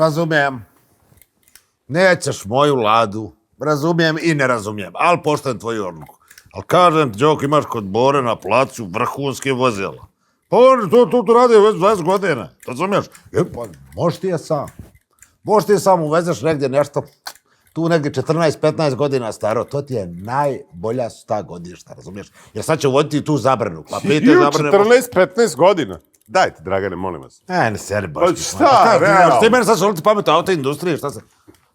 Razumijem. Nećeš moju Ladu. Razumijem i ne razumijem, ali poštujem tvoju odluku. Ali kažem, Đoko, imaš kod Bore na placu vrhunske vozila. Pa on tu radi već 20 godina, razumiješ? Pa možeš ti je sam. Možeš ti je sam uvezeš negdje nešto, tu negdje 14-15 godina staro, to ti je najbolja 100 godišta, razumiješ? Jer sad će uvoditi tu zabranu. Pa pite zabranu. 14-15 godina? Dajte, Dragane, molim vas. Ne seri baš. Pa šta, realno? Ti meni sad šoliti pamet o autoindustriji, šta se...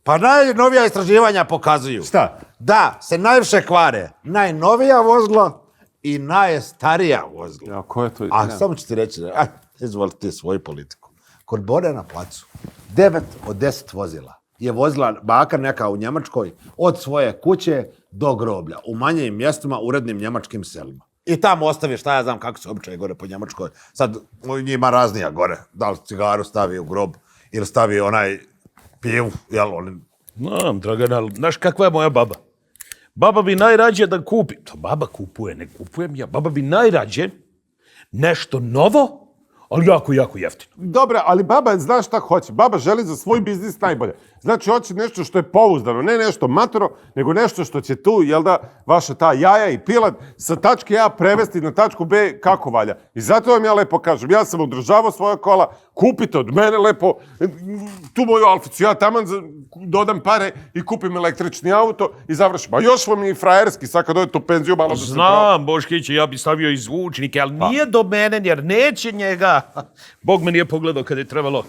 Pa najnovija istraživanja pokazuju. Šta? Da, se najviše kvare najnovija vozila i najstarija vozila. Ja, ko je to? A samo ću ti reći, izvoli ti svoju politiku. Kod Bore na placu, 9 od 10 vozila je vozila baka neka u Njemačkoj od svoje kuće do groblja, u manjim mjestima, urednim njemačkim selima. I tamo ostavi, šta ja znam kako se običaje gore po Njemačkoj. Sad njima raznija gore, da li cigaru stavi u grob ili stavi onaj pivu, jel oni... Znam, Dragan, ali znaš kakva je moja baba? Baba bi najrađe da kupi, to baba kupuje, ne kupujem ja, baba bi najrađe nešto novo, ali jako, jako jeftino. Dobro, ali baba zna šta hoće. Baba želi za svoj biznis najbolje. Znači, hoće nešto što je pouzdano, ne nešto matoro, nego nešto što će tu, jel da, vaša ta jaja i pilat sa tačke A prevesti na tačku B kako valja. I zato vam ja lepo kažem, ja sam održavao svoja kola, kupite od mene lepo tu moju Alficu, ja taman dodam pare i kupim električni auto i završim. A još vam je i frajerski, sad kad dojete u penziju malo da se... Znam, Boškić, ja bi stavio i zvučnike, ali nije do mene, jer neće njega. Bog me nije pogledao kad je trebalo,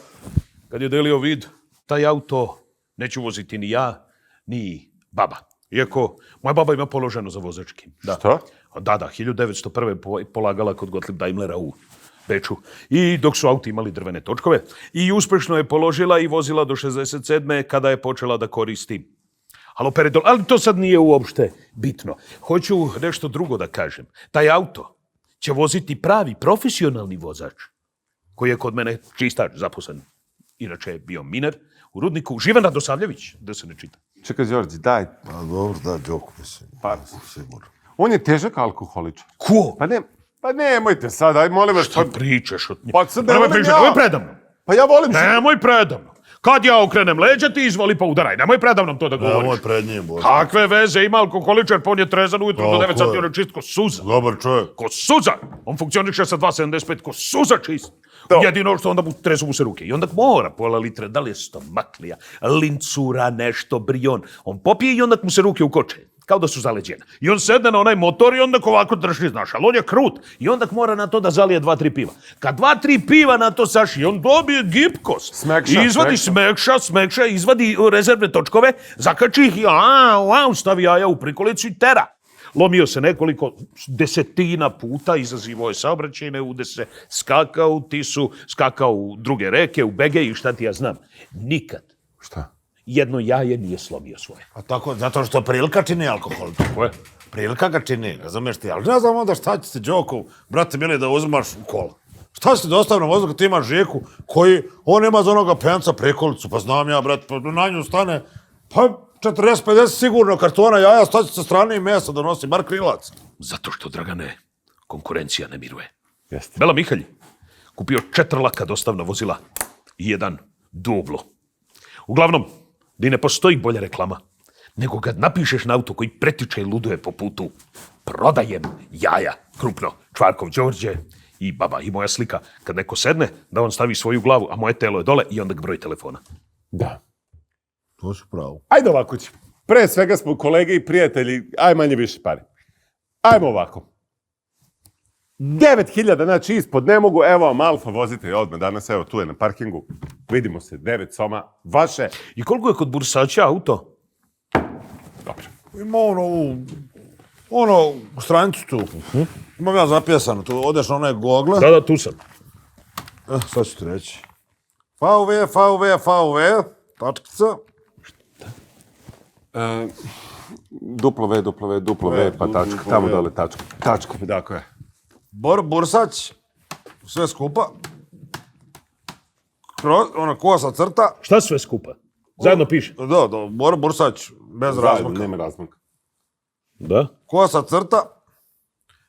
kad je delio vid. Taj auto neću voziti ni ja, ni baba. Iako, moja baba ima položeno za vozački. Da. Šta? Da, 1901. polagala kod Gottlieb Daimlera u Beču. I dok su auti imali drvene točkove. I uspešno je položila i vozila do 67. kada je počela da koristi haloperidol. Ali to sad nije uopšte bitno. Hoću nešto drugo da kažem. Taj auto će voziti pravi profesionalni vozač koji je kod mene čistač zaposlen. Inače je bio miner u rudniku. Živan Radosavljević, da se ne čita. Čekaj, Đorđe, daj. Pa dobro, da, Đoko, mislim. Pa, sigurno. on je težak alkoholičar. Ko? Pa nemojte sad, aj molim vas. Šta pričaš od njega? Pa sad ne Nemoj volim pričati, ja. nemoj predamnom. Pa ja volim se. Nemoj predamnom. Kad ja okrenem leđa, ti izvoli pa udaraj. Nemoj predamnom to da govoriš. Nemoj pred njim, Bože. Kakve veze ima alkoholičar, pa on je trezan ujutro do 9 sati, on je čist ko suza. Dobar čovjek. Ko suza! On funkcioniše sa 2,75 ko suza čist. Jedino što onda tresu mu se ruke. I onda mora pola litre, da li je stomaklija, lincura, nešto, brion. On popije i onda mu se ruke ukoče. Kao da su zaleđene. I on sedne na onaj motor i onda ovako drži, znaš, ali on je krut. I onda mora na to da zalije 2-3 piva. Kad 2-3 piva na to saši, on dobije gipkost. Smekša, I izvadi smekša, izvadi rezervne točkove, zakači ih i stavi jaja u prikolicu i tera. Lomio se nekoliko desetina puta, izazivao je saobraćajne udese, skakao u Tisu, skakao u druge reke, u Bege i šta ti ja znam. Nikad. Šta? Jedno jaje nije slomio svoje. A tako, zato što prilika čini alkohol. Tako je. Prilika ga čini, razumiješ ti, ali ne znam onda šta će se, Đoko, brate mili, da uzimaš u kola. Šta će ti dostavno vozu kad ti imaš Žiku koji, on ima za onoga penca prikolicu, pa znam ja, brate, pa na nju stane, pa 40-50 sigurno kartona jaja, staći sa strane i mesa donosi, bar krilac. Zato što, Dragane, konkurencija ne miruje. Jeste. Bela Mihalj kupio 4 laka dostavna vozila i 1 dublo. Uglavnom, di ne postoji bolja reklama, nego kad napišeš na auto koji pretiče i luduje po putu, prodajem jaja, krupno, Čvarkov Đorđe i baba i moja slika. Kad neko sedne, da on stavi svoju glavu, a moje telo je dole i onda broj telefona. Da. To su pravo. Ajde ovako ću. Pre svega smo kolege i prijatelji, aj manje više pari. Ajmo ovako. 9.000, znači ispod ne mogu, evo vam Alfa, vozite odmah danas, evo tu je na parkingu. Vidimo se, 9 soma, vaše. I koliko je kod bursača auto? Dobro. Ima ono, stranicu tu. Imam ja zapisano, tu odeš na one Google. Da, tu sam. Sad ću ti reći. VV, tačkica. W, pa tačka, tamo dole tačka. Tačka, tako je. Bursać, sve skupa. Ona kosa crta. Šta sve skupa? Zajedno piše. Da, Bursać, bez razmaka. Nema razmaka. Da? Kosa crta.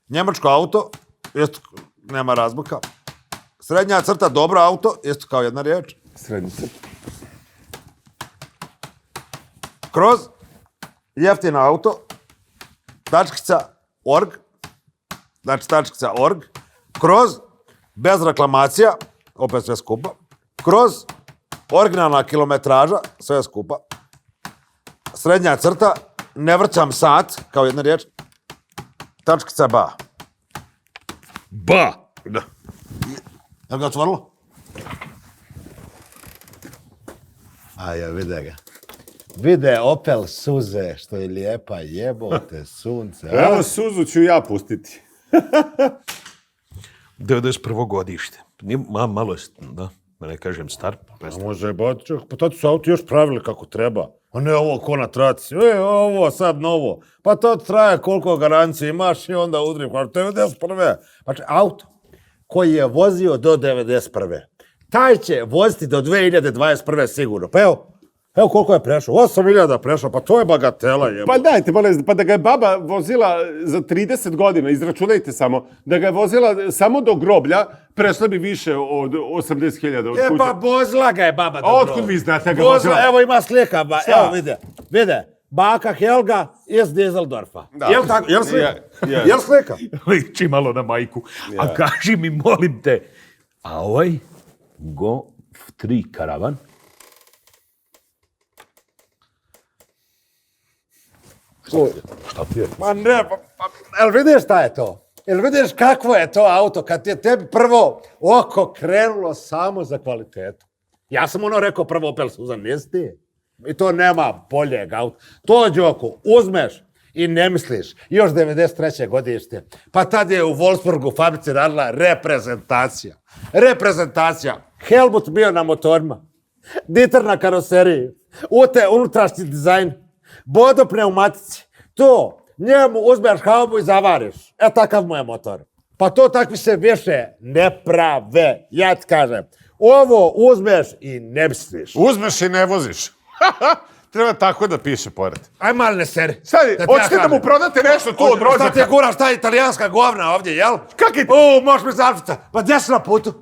Njemačko auto, isto nema razmaka. Srednja crta, dobro auto, isto kao jedna riječ. Srednji crta. kroz jeftin auto, tačkica.org, znači tačkica.org, kroz bez reklamacija, opet sve skupa, kroz originalna kilometraža, sve skupa, srednja crta, ne vrćam sat, kao jedna riječ, tačkica.ba. Ba! Da. Je li ga otvorilo? A ja, vide ga. Vide Opel suze, što je lijepa, jebote, sunce. Evo suzu ću ja pustiti. 91. godište. Nije, malo je, da ne kažem star. Može, pa to su auto još pravili kako treba. A ne ovo ko na traci. Ovo sad novo. Pa to traje koliko garancije imaš i onda udri. Pa 91. Znači, auto koji je vozio do 91. Taj će voziti do 2021. sigurno. Pa evo koliko je prešao. 8.000 prešao, pa to je bagatela. Jebo. Pa dajte, molim, pa da ga je baba vozila za 30 godina, izračunajte samo, da ga je vozila samo do groblja, prešla bi više od 80.000. Pa vozila ga je baba do groblja. Otkud vi znate ga vozila? Evo ima slika, Šta? evo vide. Baka Helga iz Dizeldorfa. Da. Jel tako? Jel slika? Je. Jel slika? Liči malo na majku. A kaži mi, molim te, a ovaj Golf 3 karavan? Šta ti je? Ma ne, jel vidiš šta je to? Jel vidiš kakvo je to auto kad je tebi prvo oko krenulo samo za kvalitetu? Ja sam rekao prvo Opel Suzan, nisi ti? I to nema boljeg auta. To, Đoko, uzmeš i ne misliš. Još 93. godište. Pa tad je u Wolfsburgu fabrici radila reprezentacija. Helmut bio na motorima. Dieter na karoseriji. Unutrašnji dizajn. Bodo pneumatici. To, njemu uzmeš haubu i zavariš. Takav mu je motor. Pa to takvi se više ne prave. Ja ti kažem. Ovo uzmeš i ne misliš. Uzmeš i ne voziš. Treba tako da piše pored. Aj mal ne seri. Stani, hoćete da mu prodate nešto tu od rođaka? Šta ti je guraš ta italijanska govna ovdje, jel? Kaki? Možeš mi zavrtica. Pa gdje si na putu?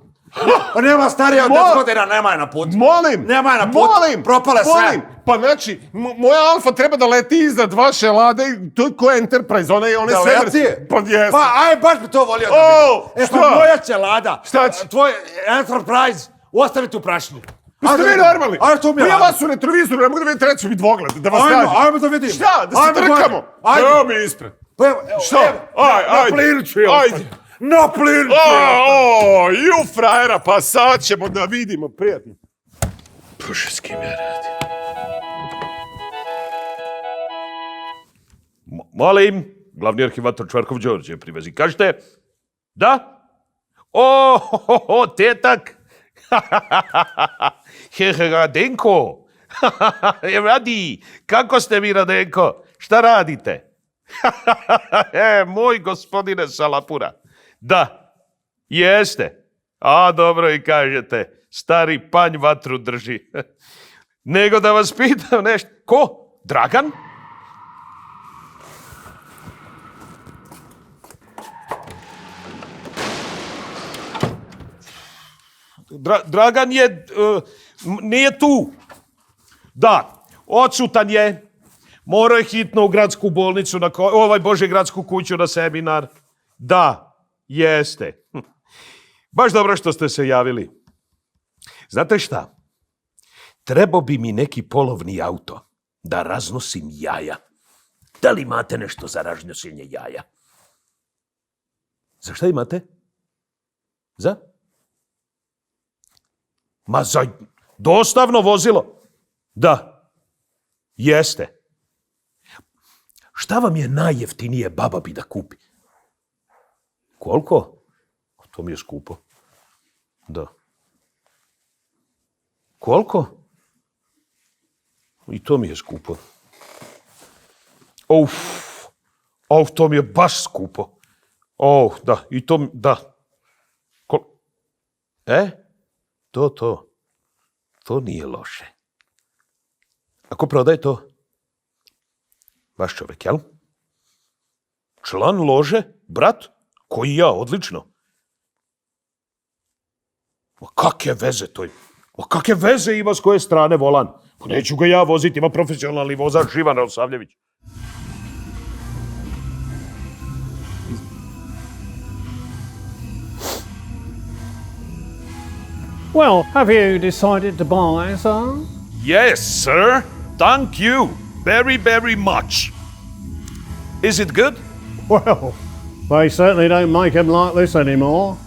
Pa nema starija od 10 godina, nemaj na putu. Molim! Nemaj na putu. Molim! Propale sve. Molim! Pa znači, moja Alfa treba da leti iznad vaše Lade, to je ko Enterprise, ona je Da sve... leti? Pa jesi. Pa aj, baš bi to volio da vidim. šta? Pa moja će Lada. Šta će? Tvoj Enterprise, ostavi tu prašnju. Jeste vi normalni? Aj, to mi Pa je ja Lada. vas u retrovizoru, ne mogu da vidite treći vid dvogled, da vas kažem. Ajmo da vidim. Šta? Da se trkamo? Ajde. Evo mi ispred. Pa evo, Šta? na Ajde. plinu ću je Ajde. ostati. Na plinu ću je ostati. Ju frajera, pa sad ćemo da vidimo, prijatno. Bože, s kim ja radim? Molim, glavni arhivator Čvarkov Đorđe privezi. Kažete? Da? O, tetak! Radenko! Radi, kako ste mi, Radenko? Šta radite? Moj gospodine Salapura. Da, jeste. A, dobro i kažete. Stari panj vatru drži. Nego da vas pitam nešto. Ko? Dragan? Dragan je... nije tu. Da, odsutan je. Morao je hitno u gradsku bolnicu, gradsku kuću na seminar. Da, jeste. Baš dobro što ste se javili. Znate šta? Trebao bi mi neki polovni auto da raznosim jaja. Da li imate nešto za raznošenje jaja? Za šta imate? Za? Ma za dostavno vozilo? Da. Jeste. Šta vam je najjeftinije baba bi da kupi? Koliko? To mi je skupo. Da. Koliko? I to mi je skupo. To mi je baš skupo. Da, i to, da. To nije loše. Ako prodaje to? Vaš čovjek, jel? Član lože? Brat? Koji ja, odlično. Kakve veze to je? O kakve veze ima s koje strane volan? Pa neću ga ja voziti, ima profesionalni vozač Ivan Rasavljević. Well, have you decided to buy some? Yes, sir. Thank you very, very much. Is it good? Well, they certainly don't make them like this anymore.